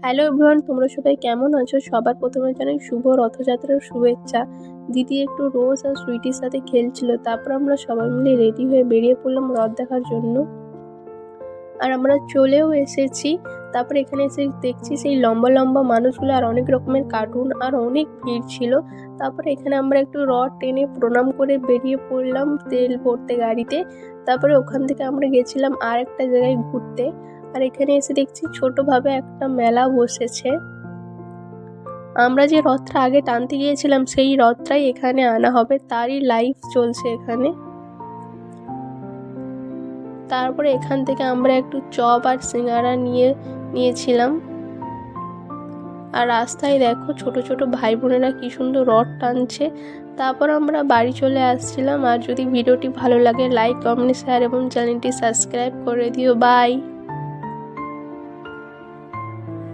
Hello everyone, তোমরা সবাই কেমন আছো? সবার প্রথমে জানাই শুভ রথযাত্রার শুভেচ্ছা। দিদি একটু রোজ আর সুইটির সাথে খেলছিল, তারপর আমরা সবাই মিলে রেডি হয়ে বেরিয়ে পড়লাম রথ দেখার জন্য। আর আমরা চলেও এসেছি। তারপরে এখানে এসে দেখছি সেই লম্বা লম্বা মানুষগুলো আর অনেক রকমের কার্টুন আর অনেক ভিড় ছিল। তারপরে এখানে আমরা একটু রথ টেনে প্রণাম করে বেরিয়ে পড়লাম তেল ভরতে গাড়িতে। তারপরে ওখান থেকে আমরা গেছিলাম আর একটা জায়গায় ঘুরতে। আর এখানে এসে দেখছি ছোটভাবে একটা মেলা বসেছে। আমরা যে রথটা আগে টানতে গিয়েছিলাম সেই রথটাই এখানে আনা হবে, তারই লাইভ চলছে এখানে। তারপরে এখান থেকে আমরা একটু চপ আর সিঙ্গারা নিয়েছিলাম। আর রাস্তায় দেখো ছোট ছোট ভাই বোনেরা কি সুন্দর রথ টানছে। তারপর আমরা বাড়ি চলে আসছিলাম। আর যদি ভিডিওটি ভালো লাগে লাইক কমেন্ট শেয়ার এবং চ্যানেলটি সাবস্ক্রাইব করে দিও। বাই।